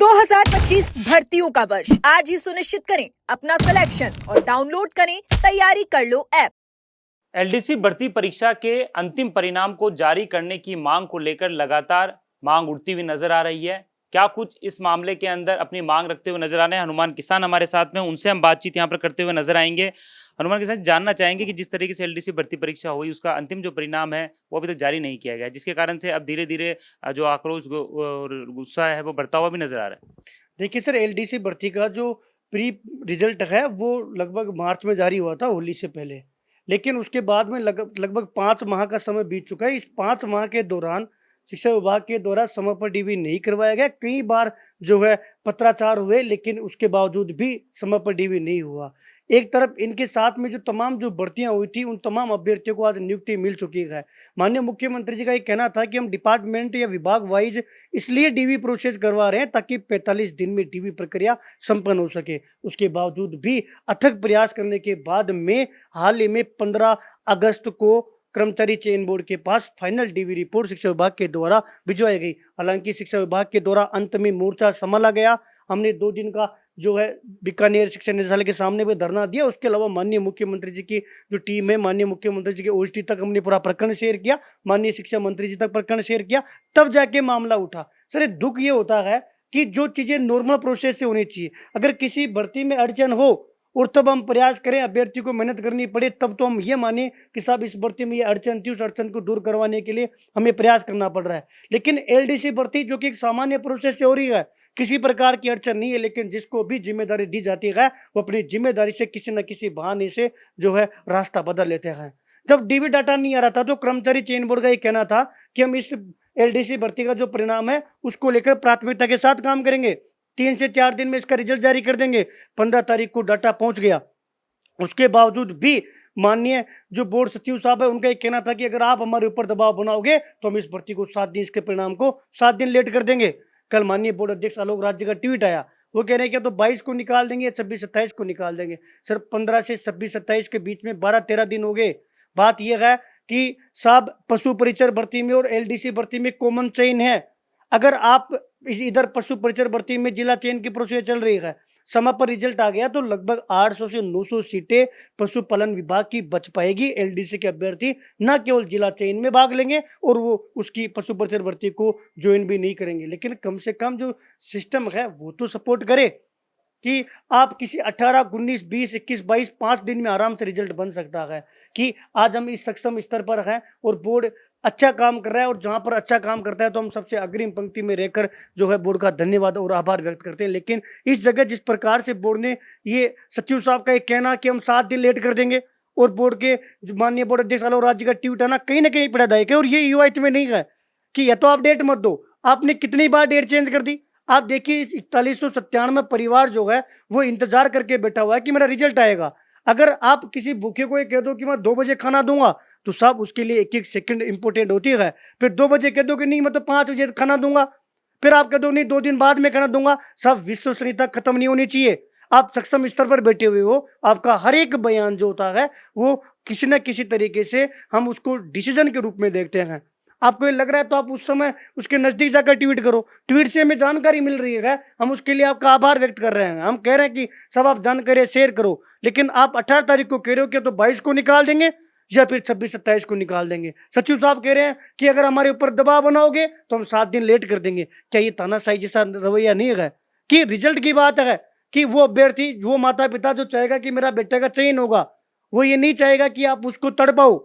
2025 भर्तियों का वर्ष आज ही सुनिश्चित करें अपना सिलेक्शन और डाउनलोड करें तैयारी कर लो ऐप। एलडीसी भर्ती परीक्षा के अंतिम परिणाम को जारी करने की मांग को लेकर लगातार मांग उठती हुई नजर आ रही है। क्या कुछ इस मामले के अंदर अपनी मांग रखते हुए नजर आ रहे हैं हनुमान किसान हमारे साथ में, उनसे हम बातचीत यहां पर करते हुए नजर आएंगे। हनुमान किसान, जानना चाहेंगे कि जिस तरीके से एलडीसी भर्ती परीक्षा हुई उसका अंतिम जो परिणाम है वो अभी तक जारी नहीं किया गया, जिसके कारण से अब धीरे धीरे जो आक्रोश और गुस्सा है वो बढ़ता हुआ भी नजर आ रहा है। देखिए सर, एलडीसी भर्ती का जो प्री रिजल्ट है वो लगभग मार्च में जारी हुआ था, होली से पहले। लेकिन उसके बाद में लगभग 5 माह का समय बीत चुका है। इस 5 माह के दौरान शिक्षा विभाग के द्वारा समय पर डीवी नहीं करवाया गया। कई बार जो है पत्राचार हुए, लेकिन उसके बावजूद भी समय पर डीवी नहीं हुआ। एक तरफ इनके साथ में जो तमाम जो भर्तियां हुई थी, उन तमाम अभ्यर्थियों को आज नियुक्ति मिल चुकी है। माननीय मुख्यमंत्री जी का ये कहना था कि हम डिपार्टमेंट या विभाग वाइज इसलिए डीवी प्रोसेस करवा रहे हैं ताकि 45 दिन में डीवी प्रक्रिया संपन्न हो सके। उसके बावजूद भी अथक प्रयास करने के बाद में हाल ही में 15 अगस्त को कर्मचारी चयन बोर्ड के पास फाइनल डीवी रिपोर्ट शिक्षा विभाग के द्वारा भिजवाई गई। हालांकि शिक्षा विभाग के द्वारा अंत में मोर्चा संभाला गया। हमने 2 दिन का जो है बीकानेर शिक्षा निदेशालय के सामने भी धरना दिया। उसके अलावा माननीय मुख्यमंत्री जी की जो टीम है, माननीय मुख्यमंत्री जी के ओएसडी तक हमने पूरा प्रकरण शेयर किया, माननीय शिक्षा मंत्री जी तक प्रकरण शेयर किया, तब जाके मामला उठा। सर, दुख ये होता है कि जो चीज़ें नॉर्मल प्रोसेस से होनी चाहिए, अगर किसी भर्ती में अड़चन हो और तब हम प्रयास करें, अभ्यर्थी को मेहनत करनी पड़े, तब तो हम ये माने कि साहब इस भर्ती में ये अड़चन थी, उस अड़चन को दूर करवाने के लिए हमें प्रयास करना पड़ रहा है। लेकिन एलडीसी भर्ती जो कि एक सामान्य प्रोसेस से हो रही है, किसी प्रकार की अड़चन नहीं है, लेकिन जिसको भी जिम्मेदारी दी जाती है वो अपनी जिम्मेदारी से किसी न किसी बहाने से जो है रास्ता बदल लेते हैं। जब डीवी डाटा नहीं आ रहा था तो कर्मचारी चयन बोर्ड का ये कहना था कि हम इस एलडीसी भर्ती का जो परिणाम है उसको लेकर प्राथमिकता के साथ काम करेंगे, 3 से 4 दिन में इसका रिजल्ट जारी कर देंगे। 15 तारीख को डाटा पहुंच गया। उसके बावजूद भी माननीय जो बोर्ड सचिव साहब है, उनका एक कहना था कि अगर आप हमारे ऊपर दबाव बनाओगे तो हम इस भर्ती को 7 दिन, इसके परिणाम को 7 दिन लेट कर देंगे। कल माननीय बोर्ड अध्यक्ष आलोक राज जी का ट्वीट आया, वो कह रहे हैं कि तो 22 को निकाल देंगे या 26-27 को निकाल देंगे। सर, 15 से 26-27 के बीच में 12-13 दिन हो गए। बात यह है कि साहब पशु परिचर भर्ती में और एलडीसी भर्ती में कॉमन चयन है। अगर आप इधर पशु परिचर भर्ती में जिला चयन की प्रोसेस चल रही है, समय पर रिजल्ट आ गया तो लगभग 800 से 900 सीटें पशुपालन विभाग की बच पाएगी। एलडीसी के अभ्यर्थी न केवल जिला चयन में भाग लेंगे और वो उसकी पशु परिचर भर्ती को ज्वाइन भी नहीं करेंगे, लेकिन कम से कम जो सिस्टम है वो तो सपोर्ट करे कि आप किसी 18, 19, 20, 21, 22 5 दिन में आराम से रिजल्ट बन सकता है। कि आज हम इस सक्षम स्तर पर हैं और बोर्ड अच्छा काम कर रहा है, और जहां पर अच्छा काम करता है तो हम सबसे अग्रिम पंक्ति में रहकर जो है बोर्ड का धन्यवाद और आभार व्यक्त करते हैं। लेकिन इस जगह जिस प्रकार से बोर्ड ने ये सचिव साहब का एक कहना कि हम 7 दिन लेट कर देंगे और बोर्ड के माननीय बोर्ड अध्यक्ष आलोक राज जी का ट्वीट आना कहीं ना कहीं पीड़ादायक है। और ये युवा हित में नहीं है कि या तो आप डेट मत दो, आपने कितनी बार डेट चेंज कर दी। आप देखिए 4197 परिवार जो है वो इंतजार करके बैठा हुआ है कि मेरा रिजल्ट आएगा। अगर आप किसी भूखे को ये कह दो कि मैं 2 बजे खाना दूंगा तो साहब उसके लिए 1-1 सेकंड इंपॉर्टेंट होती है। फिर 2 बजे कह दो कि नहीं मैं तो 5 बजे खाना दूंगा, फिर आप कह दो नहीं 2 दिन बाद में खाना दूंगा। साहब विश्वसनीयता खत्म नहीं होनी चाहिए। आप सक्षम स्तर पर बैठे हुए हो, आपका हर एक बयान जो होता है वो किसी न किसी तरीके से हम उसको डिसीजन के रूप में देखते हैं। आपको ये लग रहा है तो आप उस समय उसके नजदीक जाकर ट्वीट करो, ट्वीट से हमें जानकारी मिल रही है, हम उसके लिए आपका आभार व्यक्त कर रहे हैं। हम कह रहे हैं कि सब आप जानकारी शेयर करो, लेकिन आप 18 तारीख को कह रहे हो कि तो 22 को निकाल देंगे या फिर 26-27 को निकाल देंगे। सचिव साहब कह रहे हैं कि अगर हमारे ऊपर दबाव बनाओगे तो हम 7 दिन लेट कर देंगे। क्या ये तानाशाही जैसा रवैया नहीं है कि रिजल्ट की बात है कि वो अभ्यर्थी, वो माता पिता जो चाहेगा कि मेरा बेटे का चयन होगा, वो ये नहीं चाहेगा कि आप उसको तड़पाओ।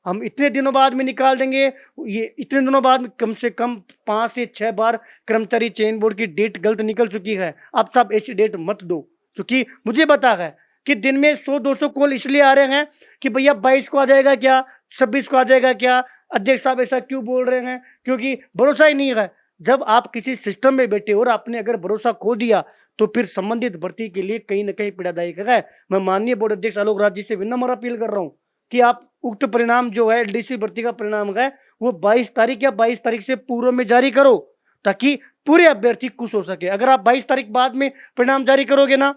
हम इतने दिनों बाद में निकाल देंगे, ये इतने दिनों बाद में कम से कम 5 से 6 बार कर्मचारी चयन बोर्ड की डेट गलत निकल चुकी है। आप सब ऐसी डेट मत दो, क्योंकि मुझे पता है कि दिन में 100-200 कॉल इसलिए आ रहे हैं कि भैया 22 को आ जाएगा क्या, 26 को आ जाएगा क्या, अध्यक्ष साहब ऐसा क्यों बोल रहे हैं, क्योंकि भरोसा ही नहीं है। जब आप किसी सिस्टम में बैठे और आपने अगर भरोसा खो दिया तो फिर संबंधित भर्ती के लिए कहीं ना कहीं पीड़ादायक है। मैं माननीय बोर्ड अध्यक्ष आलोक राज जी से विनम्र अपील कर रहा हूँ कि आप उक्त परिणाम जो है एलडीसी भर्ती का परिणाम है वो 22 तारीख या 22 तारीख से पूर्व में जारी करो, ताकि पूरे अभ्यर्थी खुश हो सके। अगर आप 22 तारीख बाद में परिणाम जारी करोगे ना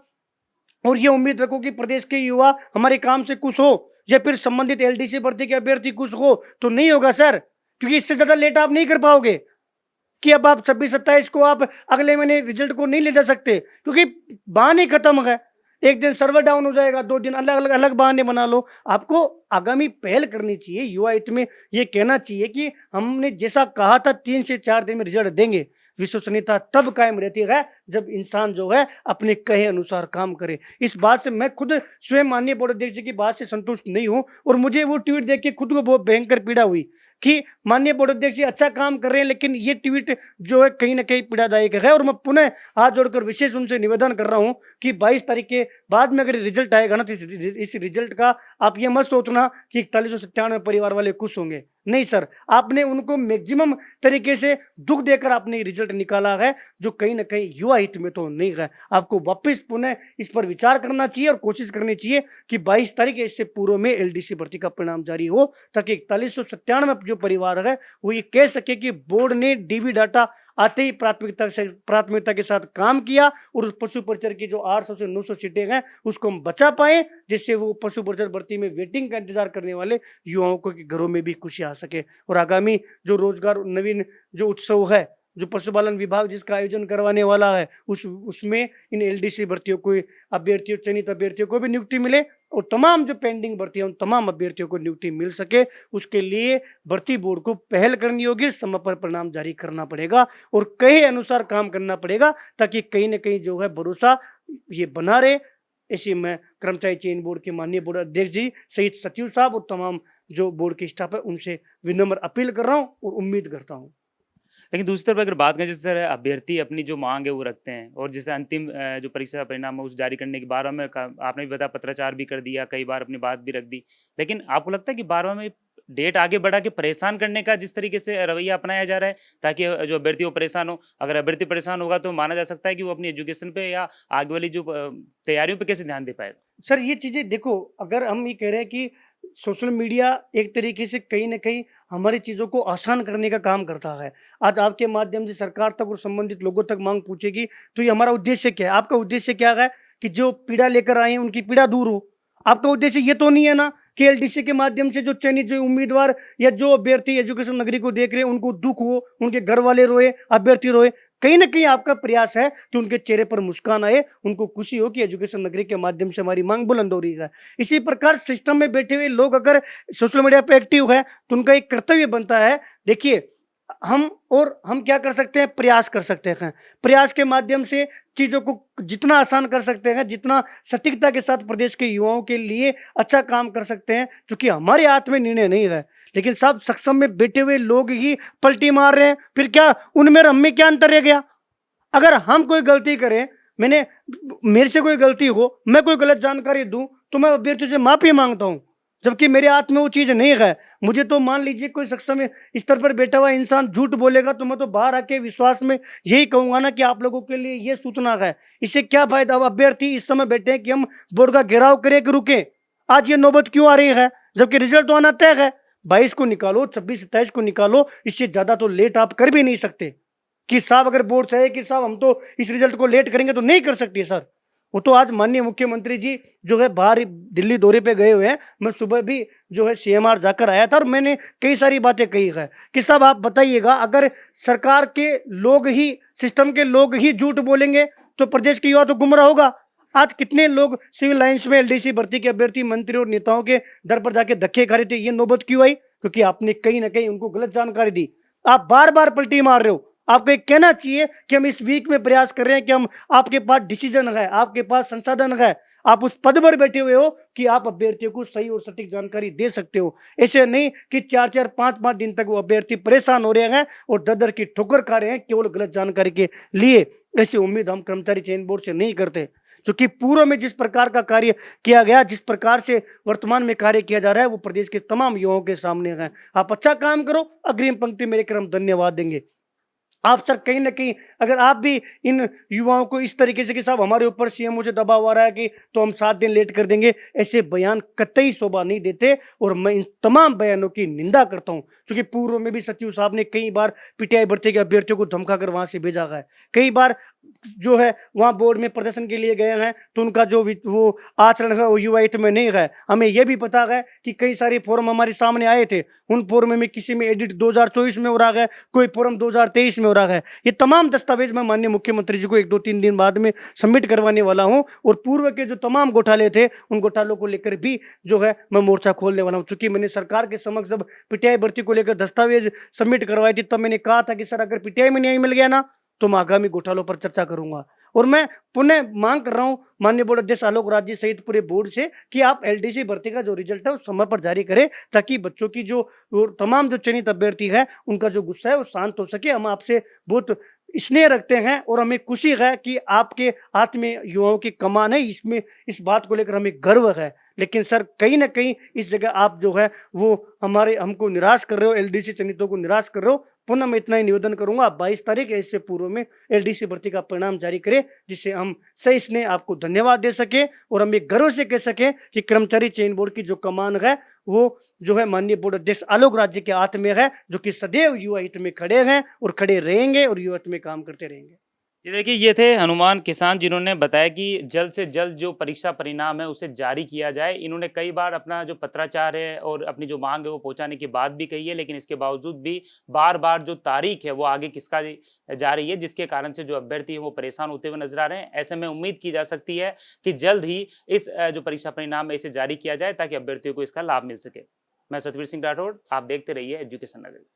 और ये उम्मीद रखो कि प्रदेश के युवा हमारे काम से खुश हो या फिर संबंधित एलडीसी भर्ती के अभ्यर्थी खुश हो, तो नहीं होगा सर, क्योंकि इससे ज्यादा लेट आप नहीं कर पाओगे। कि अब आप 26-27 को आप अगले महीने रिजल्ट को नहीं ले जा सकते, क्योंकि बहाने खत्म है। एक दिन सर्वर डाउन हो जाएगा, 2 दिन अलग बहाने बना लो। आपको आगामी पहल करनी चाहिए, युवा हित में ये कहना चाहिए कि हमने जैसा कहा था 3 से 4 दिन में रिजल्ट देंगे। विश्वसनीयता तब कायम रहती है जब इंसान जो है अपने कहे अनुसार काम करे। इस बात से मैं खुद स्वयं माननीय बोर्ड अध्यक्ष जी की बात से संतुष्ट नहीं हूं, और मुझे वो ट्वीट देख के खुद को बहुत भयंकर पीड़ा हुई कि माननीय बोर्ड अध्यक्ष जी अच्छा काम कर रहे हैं, लेकिन ये ट्वीट जो है कहीं ना कहीं पीड़ादायक है। और मैं पुनः हाथ जोड़कर विशेष उनसे निवेदन कर रहा हूं कि 22 तारीख के बाद में अगर रिजल्ट आएगा ना, तो इस रिजल्ट का आप ये मत सोचना कि 4197 परिवार वाले खुश होंगे। नहीं सर, आपने उनको मैक्सिमम तरीके से दुख देकर आपने रिजल्ट निकाला है, जो कहीं ना कहीं युवा हित में तो नहीं है। आपको वापस पुनः इस पर विचार करना चाहिए और कोशिश करनी चाहिए कि 22 तारीख इससे पूर्व में एलडीसी भर्ती का परिणाम जारी हो, ताकि 4197 जो परिवार है वो ये कह सके कि बोर्ड ने डीबी डाटा आते ही प्राथमिकता के साथ काम किया, और उस पशु परिचर की जो 800 से 900 सीटें हैं उसको हम बचा पाए, जिससे वो पशु परिचर भर्ती में वेटिंग का इंतजार करने वाले युवाओं को के घरों में भी खुशी आ सके। और आगामी जो रोजगार नवीन जो उत्सव है, जो पशुपालन विभाग जिसका आयोजन करवाने वाला है, उसमें इन एलडीसी भर्तियों को अभ्यर्थियों, चयनित अभ्यर्थियों को भी नियुक्ति मिले, और तमाम जो पेंडिंग भर्ती है उन तमाम अभ्यर्थियों को नियुक्ति मिल सके। उसके लिए भर्ती बोर्ड को पहल करनी होगी, समय पर परिणाम जारी करना पड़ेगा और कहे अनुसार काम करना पड़ेगा, ताकि कहीं ना कहीं जो है भरोसा ये बना रहे। ऐसी मैं कर्मचारी चयन बोर्ड के माननीय बोर्ड अध्यक्ष जी सहित सचिव साहब और तमाम जो बोर्ड के स्टाफ है उनसे विनम्र अपील कर रहा हूँ और उम्मीद करता हूँ। लेकिन दूसरी तरफ अगर बात करें, जिस तरह अभ्यर्थी अपनी जो मांग है वो रखते हैं, और जैसे अंतिम जो परीक्षा का परिणाम है उस जारी करने के 12 में आपने भी बताया पत्राचार भी कर दिया, कई बार अपनी बात भी रख दी, लेकिन आपको लगता है कि 12 में डेट आगे बढ़ा के परेशान करने का जिस तरीके से रवैया अपनाया जा रहा है, ताकि जो अभ्यर्थी वो परेशान हो, अगर अभ्यर्थी परेशान होगा तो माना जा सकता है कि वो अपनी एजुकेशन पे या आगे वाली जो तैयारियों पे कैसे ध्यान दे पाएगा? सर ये चीज़ें देखो, अगर हम ये कह रहे हैं कि सोशल मीडिया एक तरीके से कहीं न कहीं हमारी चीज़ों को आसान करने का काम करता है। आज आपके माध्यम से सरकार तक और संबंधित लोगों तक माँग पहुँचेगी, तो ये हमारा उद्देश्य क्या है? आपका उद्देश्य क्या है कि जो पीड़ा लेकर आए हैं उनकी पीड़ा दूर हो। आपका उद्देश्य ये तो नहीं है ना कि एलडीसी के माध्यम से जो चयनित जो उम्मीदवार या जो अभ्यर्थी एजुकेशन नगरी को देख रहे हैं उनको दुख हो, उनके घर वाले रोए, अभ्यर्थी रोए। कहीं ना कहीं आपका प्रयास है कि उनके चेहरे पर मुस्कान आए, उनको खुशी हो कि एजुकेशन नगरी के माध्यम से हमारी मांग बुलंद हो रही है। इसी प्रकार सिस्टम में बैठे हुए लोग अगर सोशल मीडिया पे एक्टिव है तो उनका एक कर्तव्य बनता है। देखिए, हम क्या कर सकते हैं, प्रयास कर सकते हैं। प्रयास के माध्यम से चीज़ों को जितना आसान कर सकते हैं, जितना सटीकता के साथ प्रदेश के युवाओं के लिए अच्छा काम कर सकते हैं, क्योंकि हमारे हाथ में निर्णय नहीं है। लेकिन सब सक्षम में बैठे हुए लोग ही पलटी मार रहे हैं, फिर क्या उनमें हम में क्या अंतर रह गया? अगर हम कोई गलती करें, मेरे से कोई गलती हो, मैं कोई गलत जानकारी दूं, तो मैं अभ्यर्थियों से माफी मांगता हूं, जबकि मेरे हाथ में वो चीज़ नहीं है। मुझे तो मान लीजिए कोई सक्षम स्तर पर बैठा हुआ इंसान झूठ बोलेगा तो मैं तो बाहर आके विश्वास में यही कहूंगा ना कि आप लोगों के लिए ये सूचना है। इससे क्या फायदा? अब अभ्यर्थी इस समय बैठे हैं कि हम बोर्ड का घेराव करें कि रुके। आज ये नौबत क्यों आ रही है, जबकि रिजल्ट तो आना तय है। 22 को निकालो, 26-27 को निकालो, इससे ज़्यादा तो लेट आप कर भी नहीं सकते कि साहब अगर बोर्ड से है कि साहब हम तो इस रिजल्ट को लेट करेंगे, तो नहीं कर सकती सर। वो तो आज माननीय मुख्यमंत्री जी जो है बाहर दिल्ली दौरे पे गए हुए हैं। मैं सुबह भी जो है सीएमआर जाकर आया था और मैंने कई सारी बातें कही है कि साहब आप बताइएगा, अगर सरकार के लोग ही, सिस्टम के लोग ही झूठ बोलेंगे तो प्रदेश के युवा तो गुमराह होगा। आज कितने लोग सिविल लाइंस में एलडीसी भर्ती के अभ्यर्थी मंत्री और नेताओं के दर पर जाके धक्के खा रहे थे। ये नौबत क्यों आई? क्योंकि आपने कहीं ना कहीं उनको गलत जानकारी दी। आप बार बार पलटी मार रहे हो। आपको एक कहना चाहिए कि हम इस वीक में प्रयास कर रहे हैं कि हम, आपके पास डिसीजन है, आपके पास संसाधन है, आप उस पद पर बैठे हुए हो कि आप अभ्यर्थियों को सही और सटीक जानकारी दे सकते हो। ऐसे नहीं कि 4-4, 5-5 दिन तक वो अभ्यर्थी परेशान हो रहे हैं और दर की ठोकर खा रहे हैं केवल गलत जानकारी के लिए। ऐसी उम्मीद हम कर्मचारी चयन बोर्ड से नहीं करते, क्योंकि पूर्व में जिस प्रकार का कार्य किया गया, जिस प्रकार से वर्तमान में कार्य किया जा रहा है, वो प्रदेश के तमाम युवाओं के सामने है। आप अच्छा काम करो, अग्रिम पंक्ति मेरे क्रम धन्यवाद देंगे। आप सर कहीं ना कहीं अगर आप भी इन युवाओं को इस तरीके से कि साहब हमारे ऊपर सीएम मुझे दबाव आ रहा है कि तो हम 7 दिन लेट कर देंगे, ऐसे बयान कतई शोभा नहीं देते। और मैं इन तमाम बयानों की निंदा करता हूं, क्योंकि पूर्व में भी सचिव साहब ने कई बार पीटीआई भर्ती के अभ्यर्थियों को धमका कर वहां से भेजा है। कई बार जो है वहाँ बोर्ड में प्रदर्शन के लिए गए हैं, तो उनका जो वो आचरण है वो युवा हित में नहीं है। हमें ये भी पता है कि कई सारे फॉर्म हमारे सामने आए थे, उन फॉर्म में किसी में एडिट 2024 में हो रहा है, कोई फॉर्म 2023 में हो रहा है। ये तमाम दस्तावेज मैं माननीय मुख्यमंत्री जी को 1-2-3 दिन बाद में सबमिट करवाने वाला हूँ, और पूर्व के जो तमाम घोटाले थे उन घोटालों को लेकर भी जो है मैं मोर्चा खोलने वाला हूँ। चूंकि मैंने सरकार के समक्ष जब पीटीआई भर्ती को लेकर दस्तावेज सबमिट करवाई थी, तब मैंने कहा था कि सर अगर पीटीआई में न्याय मिल गया ना तो मैं आगामी घोटालों पर चर्चा करूंगा। और मैं पुनः मांग कर रहा हूं माननीय बोर्ड अध्यक्ष आलोक राज जी सहित पूरे बोर्ड से कि आप एलडीसी भर्ती का जो रिजल्ट है उस समय पर जारी करें, ताकि बच्चों की जो तमाम जो चयनित अभ्यर्थी है उनका जो गुस्सा है वो शांत हो सके। हम आपसे बहुत स्नेह रखते हैं और हमें खुशी है कि आपके हाथ में युवाओं की कमान है, इसमें इस बात को लेकर हमें गर्व है। लेकिन सर कहीं ना कहीं इस जगह आप जो है वो हमको निराश कर रहे हो, एलडीसी चयनितों को निराश कर रहे हो। पुनः मैं इतना ही निवेदन करूंगा, 22 तारीख इससे पूर्व में एलडीसी भर्ती का परिणाम जारी करें, जिससे हम सही स्नेह आपको धन्यवाद दे सके और हम ये गर्व से कह सके कि कर्मचारी चयन बोर्ड की जो कमान है वो जो है माननीय बोर्ड अध्यक्ष आलोक राज जी के हाथ में है, जो कि सदैव युवा हित में खड़े हैं और खड़े रहेंगे और युवा हित में काम करते रहेंगे। ये देखिए, ये थे हनुमान किसान, जिन्होंने बताया कि जल्द से जल्द जो परीक्षा परिणाम है उसे जारी किया जाए। इन्होंने कई बार अपना जो पत्राचार है और अपनी जो मांग है वो पहुंचाने की बात भी कही है, लेकिन इसके बावजूद भी बार बार जो तारीख है वो आगे किसका जा रही है, जिसके कारण से जो अभ्यर्थी है वो परेशान होते हुए नजर आ रहे हैं। ऐसे में उम्मीद की जा सकती है कि जल्द ही इस जो परीक्षा परिणाम है इसे जारी किया जाए, ताकि अभ्यर्थियों को इसका लाभ मिल सके। मैं सतवीर सिंह राठौड़, आप देखते रहिए एजुकेशन नगरी।